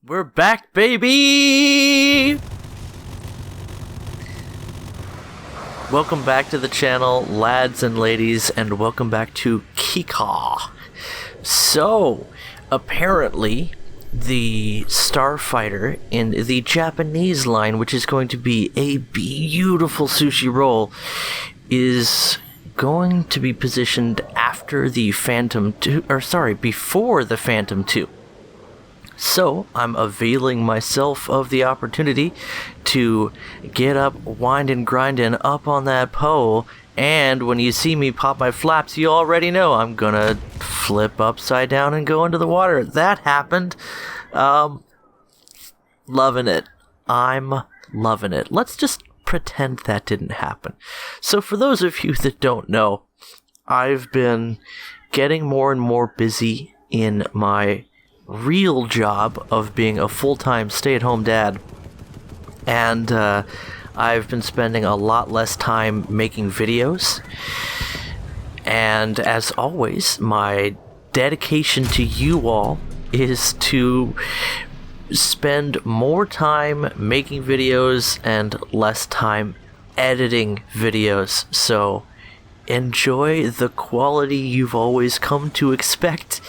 We're back, baby! Welcome back to the channel, lads and ladies, and welcome back to Kika. So, apparently, the Starfighter in the Japanese line, which is going to be a beautiful sushi roll, is going to be positioned after the Phantom 2, before the Phantom 2. So, I'm availing myself of the opportunity to get up, windin' grindin' up on that pole, and when you see me pop my flaps, you already know I'm gonna flip upside down and go into the water. That happened. Loving it. I'm loving it. Let's just pretend that didn't happen. So for those of you that don't know, I've been getting more and more busy in my real job of being a full-time stay-at-home dad, and I've been spending a lot less time making videos, and as always, my dedication to you all is to spend more time making videos and less time editing videos. So enjoy the quality you've always come to expect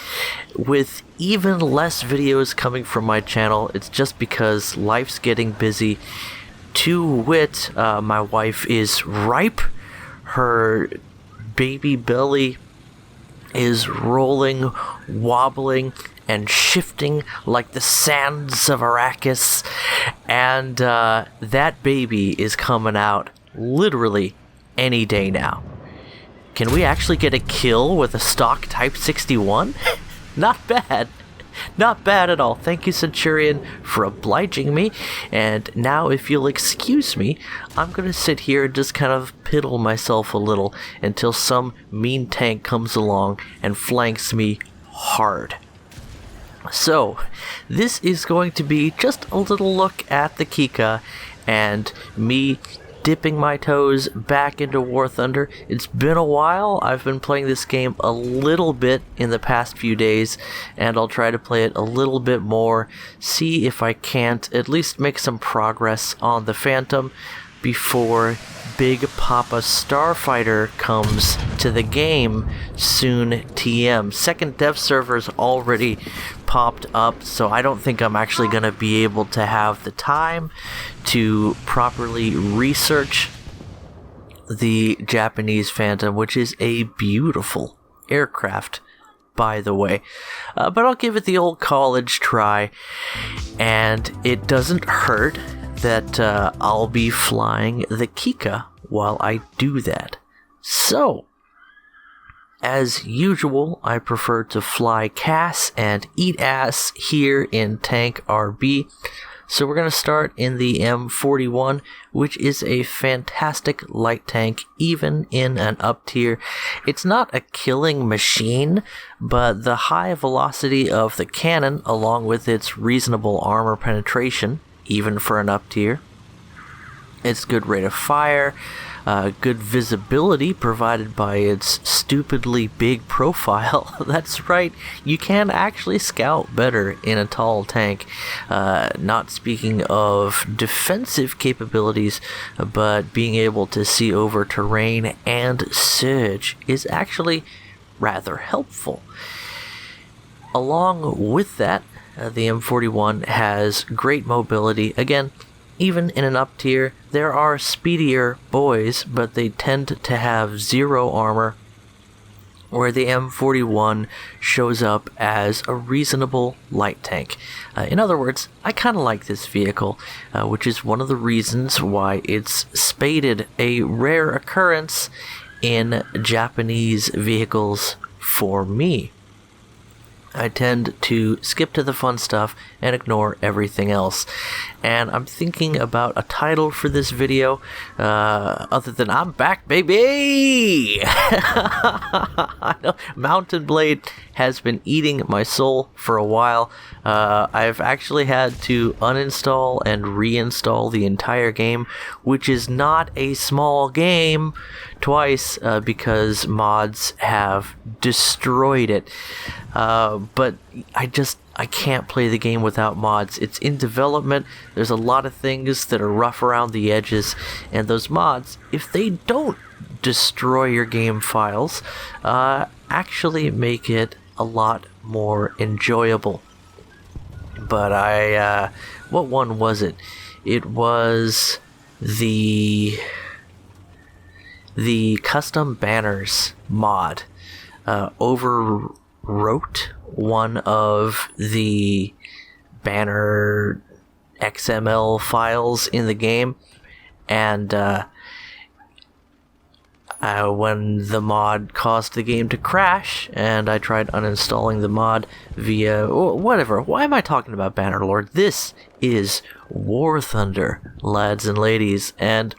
with even less videos coming from my channel. It's just because life's getting busy. To wit, my wife is ripe. Her baby belly is rolling, wobbling, and shifting like the sands of Arrakis. And that baby is coming out literally any day now. Can we actually get a kill with a stock Type 61? Not bad. Not bad at all. Thank you, Centurion, for obliging me. And now, if you'll excuse me, I'm going to sit here and just kind of piddle myself a little until some mean tank comes along and flanks me hard. So, this is going to be just a little look at the Kika and me dipping my toes back into War Thunder. It's been a while. I've been playing this game a little bit in the past few days, and I'll try to play it a little bit more, see if I can't at least make some progress on the Phantom before Big Papa Starfighter comes to the game soon. TM. Second dev server's already popped up, so I don't think I'm actually going to be able to have the time to properly research the Japanese Phantom, which is a beautiful aircraft, by the way. But I'll give it the old college try, and it doesn't hurt that I'll be flying the Kika while I do that. So, as usual, I prefer to fly CAS and eat ass here in Tank RB. So we're going to start in the M41, which is a fantastic light tank, even in an up tier. It's not a killing machine, but the high velocity of the cannon, along with its reasonable armor penetration, even for an up tier, its good rate of fire, good visibility provided by its stupidly big profile. That's right, you can actually scout better in a tall tank. Not speaking of defensive capabilities, but being able to see over terrain and surge is actually rather helpful. Along with that, the M41 has great mobility. Again, even in an up tier, there are speedier boys, but they tend to have zero armor, where the M41 shows up as a reasonable light tank. In other words, I kind of like this vehicle, which is one of the reasons why it's spaded a rare occurrence in Japanese vehicles for me. I tend to skip to the fun stuff and ignore everything else. And I'm thinking about a title for this video, other than I'm back, baby! I know Mountain Blade has been eating my soul for a while. I've actually had to uninstall and reinstall the entire game, which is not a small game, twice, because mods have destroyed it. But I just I can't play the game without mods. It's in development. There's a lot of things that are rough around the edges, and those mods, if they don't destroy your game files, actually make it a lot more enjoyable. But what one was it? It was the custom banners mod. Overwrote one of the banner XML files in the game, and when the mod caused the game to crash, and I tried uninstalling the mod via whatever. Why am I talking about Bannerlord? This is War Thunder, lads and ladies, and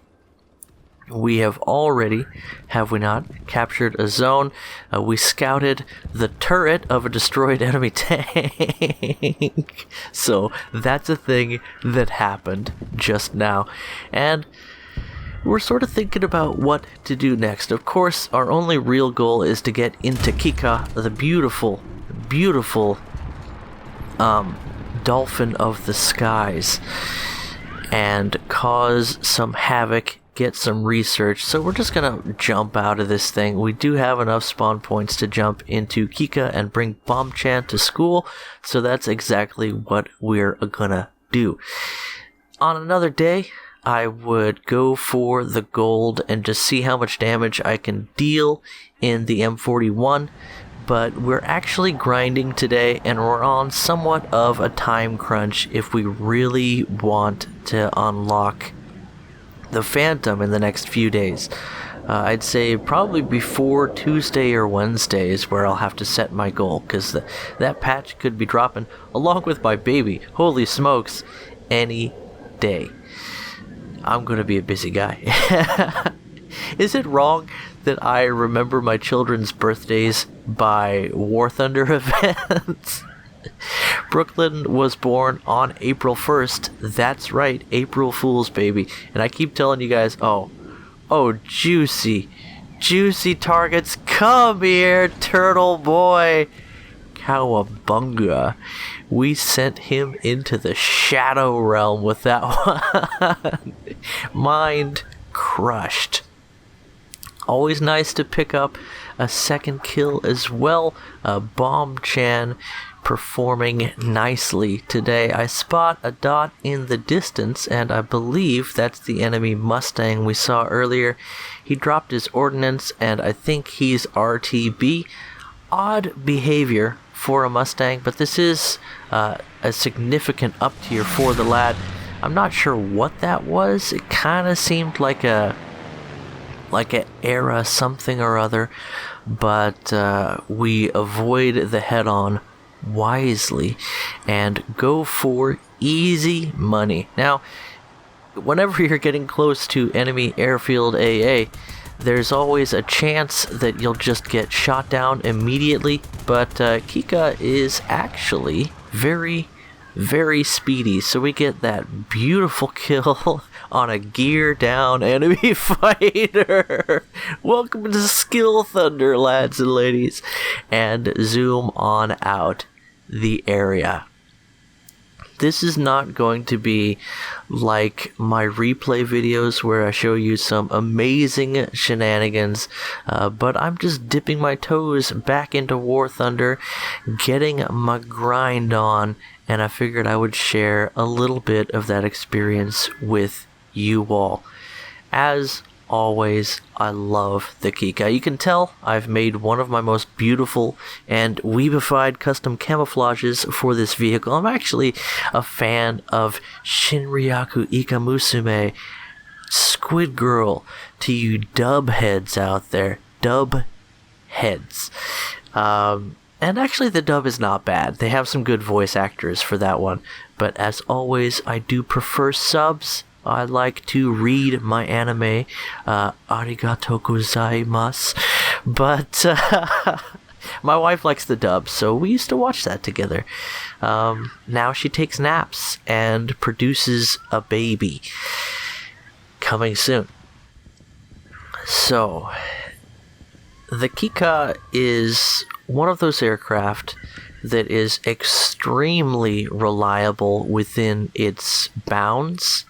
we have already, have we not, captured a zone. We scouted the turret of a destroyed enemy tank. So that's a thing that happened just now. And we're sort of thinking about what to do next. Of course, our only real goal is to get into Kika, the beautiful, beautiful dolphin of the skies, and cause some havoc, get some research. So we're just gonna jump out of this thing. We do have enough spawn points to jump into Kika and bring Bombchan to school, so that's exactly what we're gonna do. On another day, I would go for the gold and just see how much damage I can deal in the M41, but we're actually grinding today, and we're on somewhat of a time crunch if we really want to unlock the Phantom in the next few days. I'd say probably before Tuesday or Wednesday is where I'll have to set my goal, because that patch could be dropping along with my baby, holy smokes, any day. I'm gonna be a busy guy. Is it wrong that I remember my children's birthdays by War Thunder events? Brooklyn was born on April 1st. That's right, April Fool's, baby. And I keep telling you guys, oh, juicy targets, come here, turtle boy. Cowabunga. We sent him into the shadow realm with that one. Mind crushed. Always nice to pick up a second kill as well. Bombchan performing nicely today. I spot a dot in the distance, and I believe that's the enemy Mustang we saw earlier. He dropped his ordnance, and I think he's RTB. Odd behavior for a Mustang, but this is a significant up tier for the lad. I'm not sure what that was. It kind of seemed like a era something or other, but we avoid the head-on wisely and go for easy money. Now, whenever you're getting close to enemy airfield AA, there's always a chance that you'll just get shot down immediately, but Kika is actually very, very speedy, so we get that beautiful kill on a gear down enemy fighter. Welcome to Skill Thunder, lads and ladies, and zoom on out the area. This is not going to be like my replay videos where I show you some amazing shenanigans, but I'm just dipping my toes back into War Thunder, getting my grind on, and I figured I would share a little bit of that experience with you all. As always, I love the Kika. You can tell I've made one of my most beautiful and weebified custom camouflages for this vehicle. I'm actually a fan of Shinryaku Ikamusume. Squid Girl to you dub heads out there. Dub heads. And actually the dub is not bad. They have some good voice actors for that one. But as always, I do prefer subs. I like to read my anime, arigatou gozaimasu, but my wife likes the dub, so we used to watch that together. Now she takes naps and produces a baby. Coming soon. So, the Kika is one of those aircraft that is extremely reliable within its bounds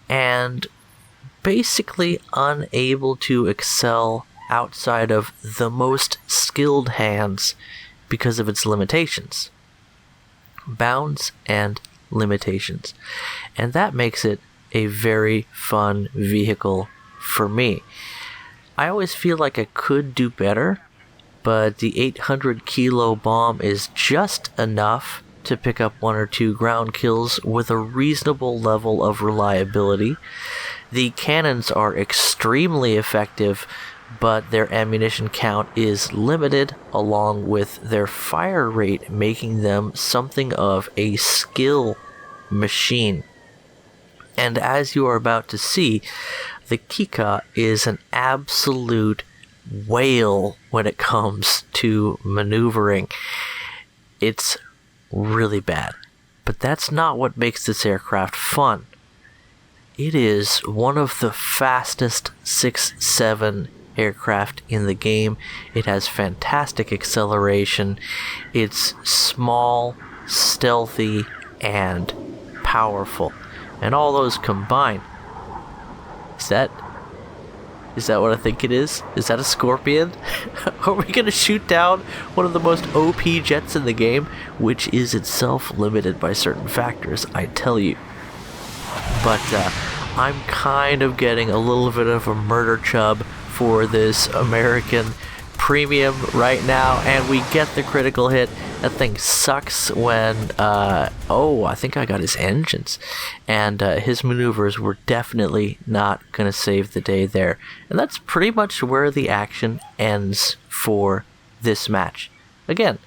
and basically unable to excel outside of the most skilled hands because of its limitations. Bounds and limitations. And that makes it a very fun vehicle for me. I always feel like I could do better, but the 800 kilo bomb is just enough to pick up 1 or 2 ground kills with a reasonable level of reliability. The cannons are extremely effective, but their ammunition count is limited, along with their fire rate, making them something of a skill machine. And as you are about to see, the Kika is an absolute whale when it comes to maneuvering. It's really bad, but that's not what makes this aircraft fun. It is one of the fastest 6-7 aircraft in the game. It has fantastic acceleration. It's small, stealthy, and powerful. And all those combined. Is that what I think it is? Is that a Scorpion? Are we going to shoot down one of the most OP jets in the game, which is itself limited by certain factors, I tell you. But I'm kind of getting a little bit of a murder chub for this American premium right now, and we get the critical hit. That thing sucks when, I think I got his engines, and his maneuvers were definitely not going to save the day there. And that's pretty much where the action ends for this match. Again,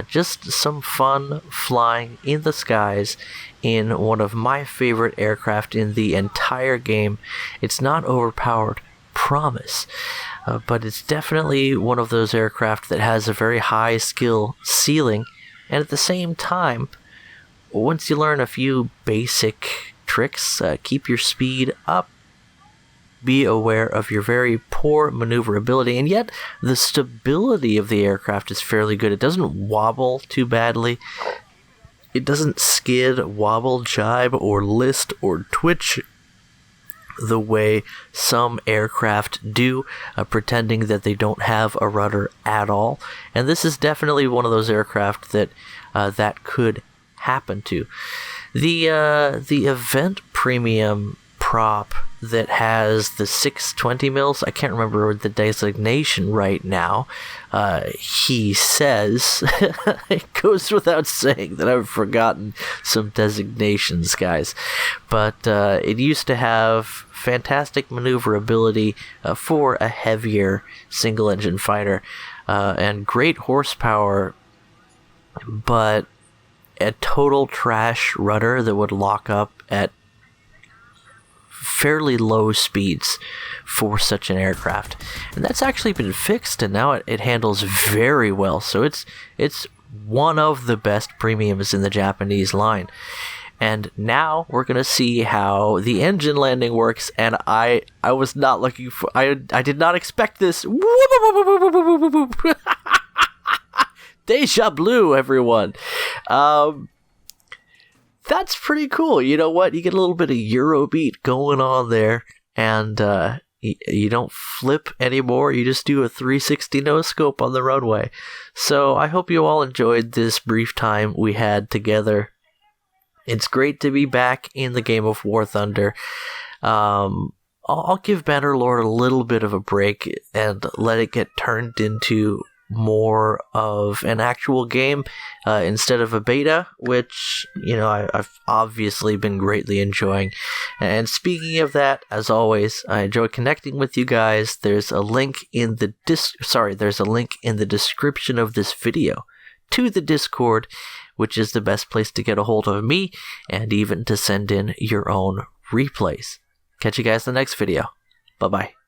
just some fun flying in the skies in one of my favorite aircraft in the entire game. It's not overpowered, promise. But it's definitely one of those aircraft that has a very high skill ceiling, and at the same time, once you learn a few basic tricks, keep your speed up, be aware of your very poor maneuverability, and yet the stability of the aircraft is fairly good. It doesn't wobble too badly. It doesn't skid, wobble, jibe, or list, or twitch the way some aircraft do, pretending that they don't have a rudder at all. And this is definitely one of those aircraft that that could happen to. The event premium prop that has the 620 mils, I can't remember the designation right now. He says, it goes without saying that I've forgotten some designations, guys. But it used to have fantastic maneuverability for a heavier single-engine fighter, and great horsepower, but a total trash rudder that would lock up at fairly low speeds for such an aircraft. And that's actually been fixed, and now it handles very well. So it's one of the best premiums in the Japanese line. And now we're going to see how the engine landing works, and I was not looking for... I did not expect this. Deja blue, everyone. That's pretty cool. You know what? You get a little bit of Eurobeat going on there, and you don't flip anymore. You just do a 360 no-scope on the runway. So I hope you all enjoyed this brief time we had together. It's great to be back in the game of War Thunder. I'll give Bannerlord a little bit of a break and let it get turned into more of an actual game instead of a beta, which, you know, I've obviously been greatly enjoying. And speaking of that, as always, I enjoy connecting with you guys. There's a link in the description of this video to the Discord, which is the best place to get a hold of me and even to send in your own replays. Catch you guys in the next video. Bye-bye.